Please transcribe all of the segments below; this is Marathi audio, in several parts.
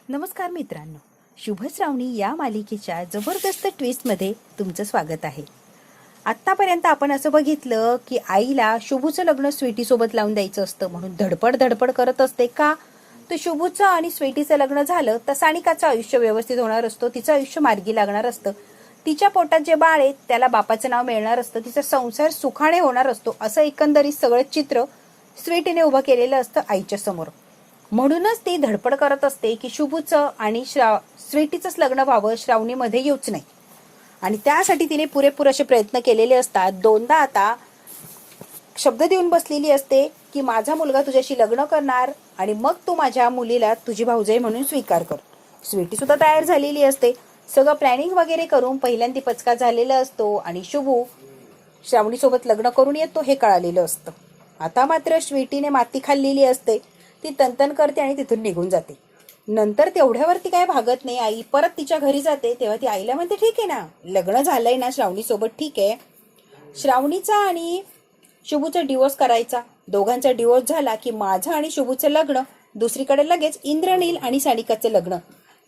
नमस्कार मित्रांनो, शुभ श्रावणी या मालिकेच्या जबरदस्त ट्विस्टमध्ये तुमचं स्वागत आहे. आत्तापर्यंत आपण असं बघितलं की आईला शुभूचं लग्न स्वीटीसोबत लावून द्यायचं असतं म्हणून धडपड करत असते. का तर शुभूचं आणि स्वीटीचं लग्न झालं तर सानिकाचं आयुष्य व्यवस्थित होणार असतं, तिचं आयुष्य मार्गी लागणार असतं, तिच्या पोटात जे बाळ आहे त्याला बापाचं नाव मिळणार असतं, तिचा संसार सुखाने होणार असतो, असं एकंदरीत सगळं चित्र स्वीटीने उभं केलेलं असतं आईच्या समोर. म्हणूनच ती धडपड करत असते की शुभूचं आणि स्वीटीचंच लग्न व्हावं, श्रावणीमध्ये येऊच नाही. आणि त्यासाठी तिने पुरेपूर असे प्रयत्न केलेले असतात. दोनदा आता शब्द देऊन बसलेली असते की माझा मुलगा तुझ्याशी लग्न करणार आणि मग तू माझ्या मुलीला तुझी भाऊजाई म्हणून स्वीकार कर. स्वीटी सुद्धा तयार झालेली असते. सगळं प्लॅनिंग वगैरे करून पहिल्यांदा पचका झालेला असतो आणि शुभू श्रावणीसोबत लग्न करून येतो हे कळालेलं असतं. आता मात्र स्वीटीने माती खाल्लेली असते. ती तनतन करते आणि तिथून निघून जाते. नंतर तेवढ्यावरती काय भागत नाही. आई परत तिच्या घरी जाते तेव्हा ती आईला म्हणते, ठीक आहे ना, लग्न झालंय ना श्रावणीसोबत, ठीक आहे, श्रावणीचा आणि शुभूचा डिवोर्स करायचा. दोघांचा डिवोर्स झाला की माझं आणि शुभूचं लग्न, दुसरीकडे लगेच इंद्रनील आणि सानिकाचं लग्न,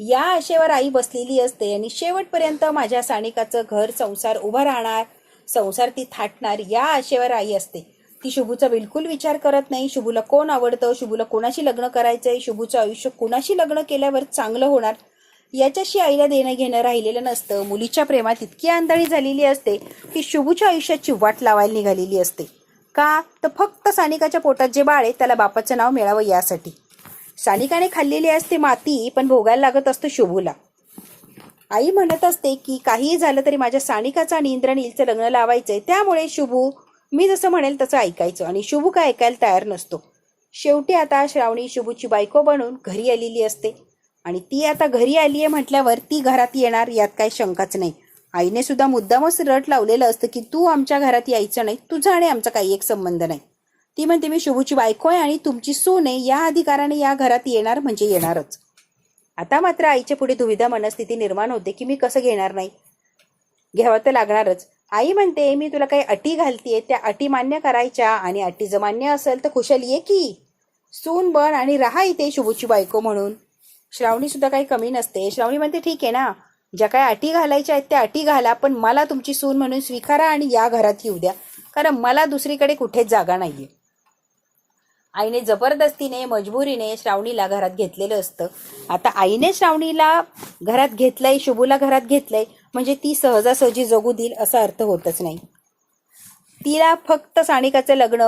या आशेवर आई बसलेली असते. आणि शेवटपर्यंत माझ्या सानिकाचं घर संसार उभा राहणार, संसार ती थाटणार, या आशेवर आई असते. ती शुभूचा बिलकुल विचार करत नाही. शुभूला कोण आवडतं, शुभूला कोणाशी लग्न करायचंय, शुभूचं आयुष्य कोणाशी लग्न केल्यावर चांगलं होणार, याच्याशी आईला देणं घेणं राहिलेलं नसतं. मुलीच्या प्रेमात इतकी आंधळी झालेली असते की शुभूच्या आयुष्याची वाट लावायला निघालेली असते. का तर फक्त सानिकाच्या पोटात जे बाळ आहे त्याला बापाचं नाव मिळावं यासाठी. सानिकाने खाल्लेली असते माती, पण भोगायला लागत असतं शुभूला. आई म्हणत असते की काहीही झालं तरी माझ्या सानिकाचं आणि इंद्रनीलचं लग्न लावायचंय, त्यामुळे शुभू मी जसं म्हणेल तसं ऐकायचं. आणि शुभू काय ऐकायला तयार नसतो. शेवटी आता श्रावणी शुभूची बायको बनून घरी आलेली असते. आणि ती आता घरी आली आहे म्हटल्यावर ती घरात येणार यात काही शंकाच नाही. आईने सुद्धा मुद्दामच रट लावलेलं असतं की तू आमच्या घरात यायचं नाही, तुझा आणि आमचा काही एक संबंध नाही. ती म्हणते मी शुभूची बायको आहे आणि तुमची सून आहे, या अधिकाराने या घरात येणार म्हणजे येणारच. आता मात्र आईच्या पुढे दुविधा मनस्थिती निर्माण होते की मी कसं घेणार नाही, घ्यावं तर लागणारच. आई म्हणते मी तुला काही अटी घालतीये, त्या अटी मान्य करायच्या, आणि अटी जर मान्य असेल तर खुशाल ये की सून बन आणि राहा इथे शुभूची बायको म्हणून. श्रावणी सुद्धा काही कमी नसते. श्रावणी म्हणते ठीक आहे ना, ज्या काही अटी घालायच्या आहेत त्या अटी घाला, पण मला तुमची सून म्हणून स्वीकारा आणि या घरात येऊ द्या, कारण मला दुसरीकडे कुठेच जागा नाहीये. आईने जबरदस्तीने मजबुरीने श्रावणीला घरात घेतलेलं असतं. आता आईने श्रावणीला घरात घेतलंय, शुभूला घरात घेतलंय म्हणजे ती सहजासहजी जगू देईल असा अर्थ होतच नाही. तिला फक्त सानिकाचं लग्न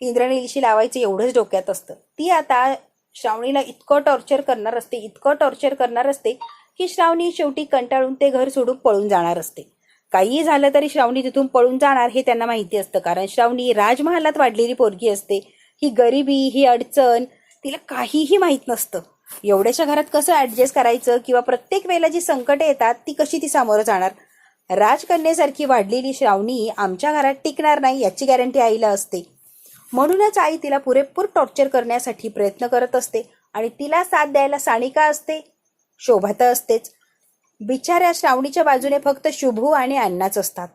इंद्रनीलशी लावायचं एवढंच डोक्यात असतं. ती आता श्रावणीला इतकं टॉर्चर करणार असते की श्रावणी शेवटी कंटाळून ते घर सोडून पळून जाणार असते. काहीही झालं तरी श्रावणी तिथून पळून जाणार हे त्यांना माहिती असतं, कारण श्रावणी राजमहालात वाढलेली पोरगी असते. ही गरिबी, ही अडचण तिला काहीही माहीत नसतं. एवढ्याशा घरात कसं ॲडजस्ट करायचं किंवा प्रत्येक वेळेला जी संकटे येतात ती कशी ती सामोरं जाणार. राजकन्येसारखी वाढलेली श्रावणी आमच्या घरात टिकणार नाही याची गॅरंटी आईला असते. म्हणूनच आई तिला पुरेपूर टॉर्चर करण्यासाठी प्रयत्न करत असते. आणि तिला साथ द्यायला सानिका असते, शोभा तर असतेच. बिचाऱ्या श्रावणीच्या बाजूने फक्त शुभू आणि अण्णाच असतात.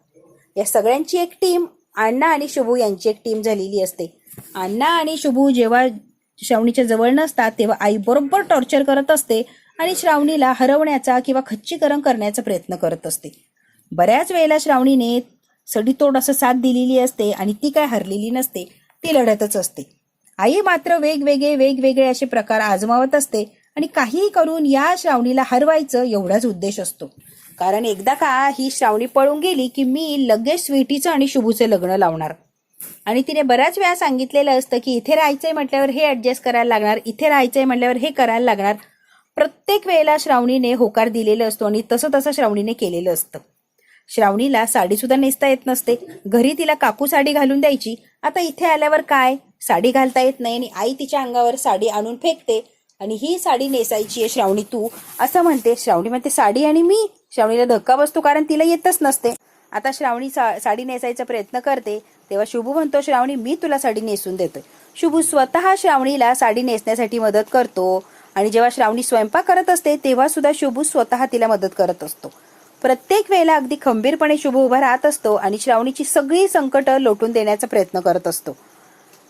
या सगळ्यांची एक टीम अण्णा आणि शुभू यांची एक टीम झालेली असते. अण्णा आणि शुभू जेव्हा श्रावणीच्या जवळ नसतात तेव्हा आई बरोबर टॉर्चर करत असते आणि श्रावणीला हरवण्याचा किंवा खच्चीकरण करण्याचा प्रयत्न करत असते. बऱ्याच वेळेला श्रावणीने सडीतोड असं साथ दिलेली असते आणि ती काय हरलेली नसते, ती लढतच असते. आई मात्र वेगवेगळे असे प्रकार आजमावत असते आणि काहीही करून या श्रावणीला हरवायचं एवढाच उद्देश असतो. कारण एकदा का ही श्रावणी पळून गेली की मी लगेच स्वीटीचं आणि शुभूचं लग्न लावणार. आणि तिने बऱ्याच वेळा सांगितलेलं असतं की इथे राहायचंय म्हटल्यावर हे ऍडजस्ट करायला लागणार, इथे राहायचंय म्हटल्यावर हे करायला लागणार. प्रत्येक वेळेला श्रावणीने होकार दिलेला असतो आणि तसं श्रावणीने केलेलं असतं. श्रावणीला साडी सुद्धा नेसता येत नसते. घरी तिला काकू साडी घालून द्यायची. आता इथे आल्यावर काय, साडी घालता येत नाही आणि आई तिच्या अंगावर साडी आणून फेकते आणि ही साडी नेसायची आहे श्रावणी तू, असं म्हणते. श्रावणी म्हणते साडी आणि मी, श्रावणीला धक्का बसतो कारण तिला येतच नसते. आता श्रावणी साडी नेसायचा प्रयत्न करते तेव्हा शुभू म्हणतो श्रावणी मी तुला साडी नेसून देतोय. शुभू स्वतः श्रावणीला साडी नेसण्यासाठी मदत करतो. आणि जेव्हा श्रावणी स्वयंपाक करत असते तेव्हा सुद्धा शुभू स्वतः तिला मदत करत असतो. प्रत्येक वेळेला अगदी खंबीरपणे शुभू उभा राहत असतो आणि श्रावणीची सगळी संकट लोटून देण्याचा प्रयत्न करत असतो.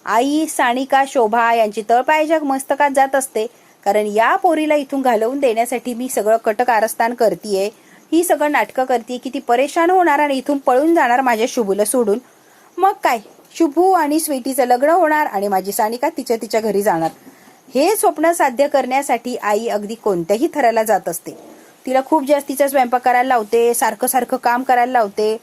आई, सानिका, शोभा यांची तळपायाच्या मस्तकात जात असते कारण या पोरीला इथून घालवून देण्यासाठी मी सगळं कटकारस्थान करतीये, ही सगळं नाटकं करते की ती परेशान होणार आणि इथून पळून जाणार माझ्या शुभूला सोडून. मग काय, शुभू आणि स्वीटीचं लग्न होणार आणि माझी सानिका तिच्या घरी जाणार. हे स्वप्न साध्य करण्यासाठी आई अगदी कोणत्याही थराला जात असते. तिला खूप जास्तीचा स्वयंपाक करायला लावते, सारखं सारखं काम करायला लावते,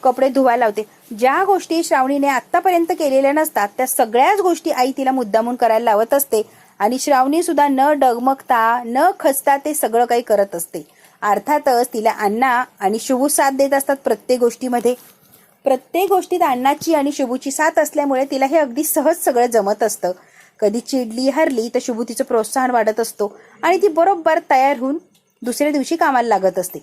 कपडे धुवायला लावते. ज्या गोष्टी श्रावणीने आतापर्यंत केलेल्या नसतात त्या सगळ्याच गोष्टी आई तिला मुद्दामून करायला लावत असते आणि श्रावणी सुद्धा न डगमगता न खचता ते सगळं काही करत असते. अर्थातच तिला अण्णा आणि शुभू साथ देत असतात प्रत्येक गोष्टीमध्ये. प्रत्येक गोष्टीत अण्णाची आणि शुभूची साथ असल्यामुळे तिला हे अगदी सहज सगळं जमत असतं. कधी चिडली हरली तर शुभू तिचं प्रोत्साहन वाढत असतो आणि ती बरोबर तयार होऊन दुसऱ्या दिवशी कामाला लागत असते.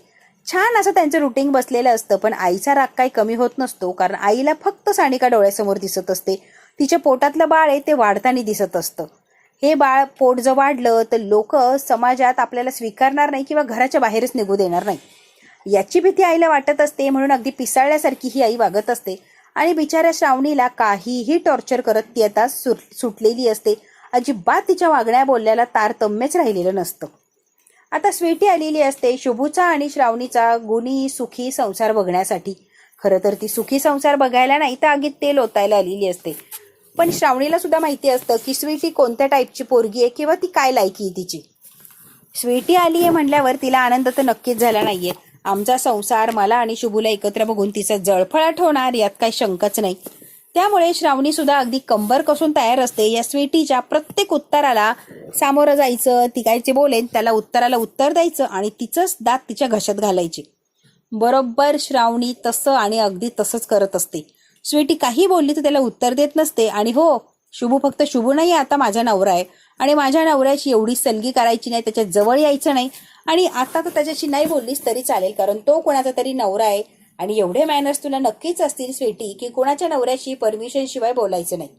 छान असं त्यांचं रुटीन बसलेलं असतं. पण आईचा राग काही कमी होत नसतो, कारण आईला फक्त सानिका डोळ्यासमोर दिसत असते. तिच्या पोटातलं बाळ आहे ते वाढताना दिसत असतं. हे बाळ पोट जर वाढलं तर लोक समाजात आपल्याला स्वीकारणार नाही किंवा घराच्या बाहेरच निघू देणार नाही, याची भीती आईला वाटत असते. म्हणून अगदी पिसाळल्यासारखी ही आई वागत असते आणि बिचाऱ्या श्रावणीला काहीही टॉर्चर करत ती आता सुटलेली असते. अजिबात तिच्या वागण्या बोलल्याला तारतम्यच राहिलेलं नसतं. आता स्वीटी आलेली असते शुभूचा आणि श्रावणीचा गुणी सुखी संसार बघण्यासाठी. खरं तर ती सुखी संसार बघायला नाही तर आगीत तेल ओतायला आलेली असते. पण श्रावणीला सुद्धा माहिती असतं की स्वीटी कोणत्या टाईपची पोरगी आहे किंवा ती काय लायकी आहे तिची. स्वीटी आली आहे म्हणल्यावर तिला आनंद तर नक्कीच झाला नाहीये. आमचा संसार मला आणि शुभूला एकत्र बघून तिचा जळफळाट होणार यात काही शंकाच नाही. त्यामुळे श्रावणी सुद्धा अगदी कंबर कसून तयार असते या स्वीटीच्या प्रत्येक उत्तराला सामोरं जायचं. ती काय जे बोलेन त्याला उत्तराला उत्तर द्यायचं आणि तिचंच दात तिच्या घशात घालायची. बरोबर श्रावणी तसं आणि अगदी तसंच करत असते. स्वीटी काही बोलली तर त्याला उत्तर देत नसते. आणि हो, शुभू फक्त शुभू नाही, आता माझा नवरा आहे आणि माझ्या नवऱ्याची एवढी सलगी करायची नाही, त्याच्या जवळ यायचं नाही. आणि आता तर त्याच्याशी नाही बोललीस तरी चालेल, कारण तो कोणाचा तरी नवरा आहे आणि एवढे मॅनर्स तुला नक्कीच असतील स्वीटी की कोणाच्या नवऱ्याशी परमिशन शिवाय बोलायचं नाही.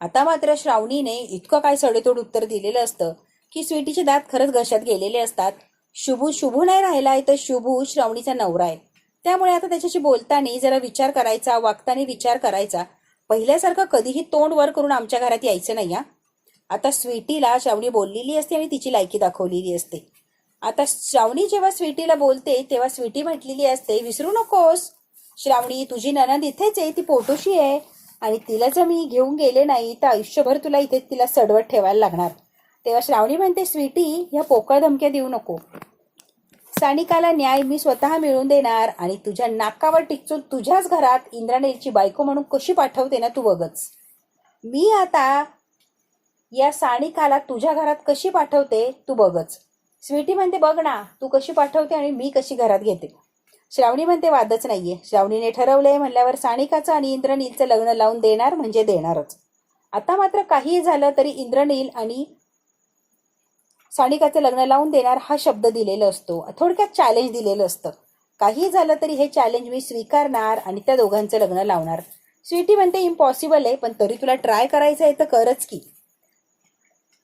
आता मात्र श्रावणीने इतकं काय सडेतोड उत्तर दिलेलं असतं की स्वीटीचे दात खरंच घशात गेलेले असतात. शुभू नाही राहिलाय तर शुभू श्रावणीचा नवरा आहे. त्यामुळे आता त्याच्याशी बोलताना जरा विचार करायचा, वागताना विचार करायचा. पहिल्यासारखं कधीही तोंड वर करून आमच्या घरात यायचं नाही हा. आता स्वीटीला श्रावणी बोललेली असते आणि तिची लायकी दाखवलेली असते. आता श्रावणी जेव्हा स्वीटीला बोलते तेव्हा स्वीटी म्हटलेली असते, विसरू नकोस श्रावणी, तुझी नणंद इथेच आहे, ती पोटोशी आहे आणि तिला जर मी घेऊन गेले नाही तर आयुष्यभर तुला इथे तिला सडवत ठेवायला लागणार. तेव्हा श्रावणी म्हणते, स्वीटी ह्या पोकळ धमक्या देऊ नको. सानिकाला न्याय मी स्वतः मिळवून देणार आणि तुझ्या नाकावर टिचून तुझ्याच घरात इंद्राणीची बायको म्हणून कशी पाठवते ना तू बघच. मी आता या सानिकाला तुझ्या घरात कशी पाठवते तू बघच. स्वीटी म्हणते, बघ ना तू कशी पाठवते आणि मी कशी घरात घेते. श्रावणी म्हणते, वादच नाहीये. श्रावणीने ठरवलंय म्हणल्यावर सानिकाचं आणि इंद्रनीलचं लग्न लावून देणार म्हणजे देणारच. आता मात्र काही झालं तरी इंद्रनील आणि सानिकाचं लग्न लावून देणार हा शब्द दिलेला असतो. थोडक्यात चॅलेंज दिलेलं असतं. काही झालं तरी हे चॅलेंज मी स्वीकारणार आणि त्या दोघांचं लग्न लावणार. स्वीटी म्हणते, इम्पॉसिबल आहे, पण तरी तुला ट्राय करायचं आहे तर करच की.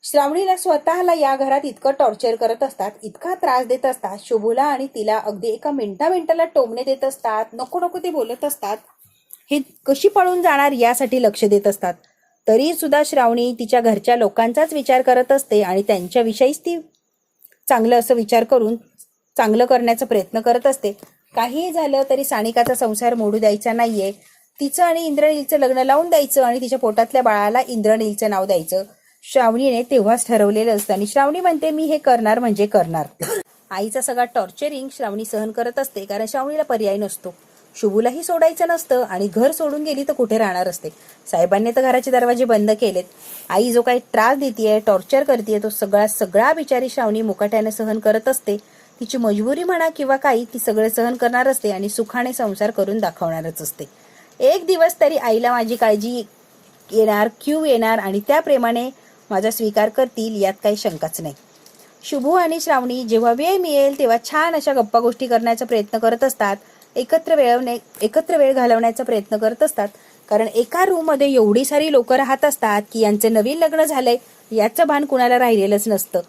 श्रावणीला स्वतःला या घरात इतकं टॉर्चर करत असतात, इतका त्रास देत असतात. शुभूला आणि तिला अगदी एका मिनिटाला टोमणे देत असतात, नको नको ते बोलत असतात. हे कशी पळून जाणार यासाठी लक्ष देत असतात. तरी सुद्धा श्रावणी तिच्या घरच्या लोकांचाच विचार करत असते आणि त्यांच्याविषयीच ती चांगलं असं विचार करून चांगलं करण्याचा प्रयत्न करत असते. काही झालं तरी सानिकाचा संसार मोडू द्यायचा नाहीये. तिचं आणि इंद्रनीलचं लग्न लावून द्यायचं आणि तिच्या पोटातल्या बाळाला इंद्रनीलचं नाव द्यायचं. श्रावणीने तेव्हाच ठरवलेलं असतं आणि श्रावणी म्हणते, मी हे करणार म्हणजे करणार. आईचा सगळा टॉर्चरिंग श्रावणी सहन करत असते, कारण श्रावणीला पर्याय नसतो. शुभूलाही सोडायचं नसतं आणि घर सोडून गेली तर कुठे राहणार असते. साहेबांनी तर घराचे दरवाजे बंद केलेत. आई जो काही त्रास देतीये, टॉर्चर करतीये, तो सगळा बिचारी श्रावणी मुकाट्याने सहन करत असते. तिची मजबुरी म्हणा किंवा काही, ती सगळे सहन करणार असते आणि सुखाने संसार करून दाखवणारच असते. एक दिवस तरी आईला माझी काळजी येणार, क्यू येणार आणि त्याप्रमाणे माझा स्वीकार करतील यात काही शंकाच नाही. शुभू आणि श्रावणी जेव्हा वेळ मिळेल तेव्हा छान अशा गप्पा गोष्टी करण्याचा प्रयत्न करत असतात. एकत्र वेळ घालवण्याचा प्रयत्न करत असतात. कारण एका रूम मध्ये एवढी सारी लोक राहत असतात की यांचं नवीन लग्न झालंय याचं भान कुणाला राहिलेलंच नसतं.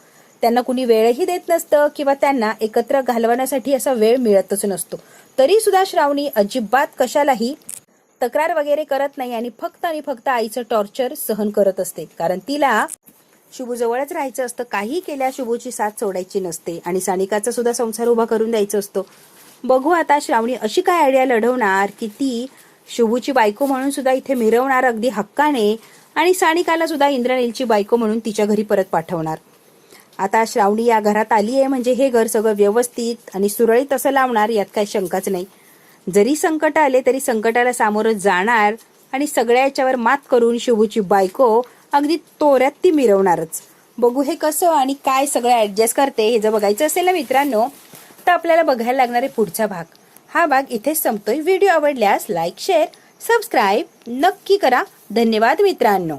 त्यांना कुणी वेळही देत नसतं किंवा त्यांना एकत्र घालवण्यासाठी असा वेळ मिळतच नसतो. तरी सुद्धा श्रावणी अजिबात कशालाही तक्रार वगैरे करत नाही आणि फक्त आईचं टॉर्चर सहन करत असते. कारण तिला शुभूजवळच राहायचं असतं, काही केल्या शुभूची साथ सोडायची नसते आणि सानिकाचा सुद्धा संसार उभा करून द्यायचा असतो. बघू आता श्रावणी अशी काय आयडिया लढवणार की ती शुभूची बायको म्हणून सुद्धा इथे मिरवणार अगदी हक्काने आणि सानिकाला सुद्धा इंद्रनीलची बायको म्हणून तिच्या घरी परत पाठवणार. आता श्रावणी या घरात आली आहे म्हणजे हे घर सगळं व्यवस्थित आणि सुरळीत असं लावणार, यात काही शंकाच नाही. जरी संकट आले तरी संकटाला सामोरं जाणार आणि सगळ्या याच्यावर मात करून शुभूची बायको अगदी तोऱ्यात ती मिरवणारच. बघू हे कसं आणि काय सगळं ऍडजस्ट करते. हे जर बघायचं असेल ना मित्रांनो, तर आपल्याला बघायला लागणार आहे पुढचा भाग. हा भाग इथेच संपतोय. व्हिडिओ आवडल्यास लाईक, शेअर, सबस्क्राईब नक्की करा. धन्यवाद मित्रांनो.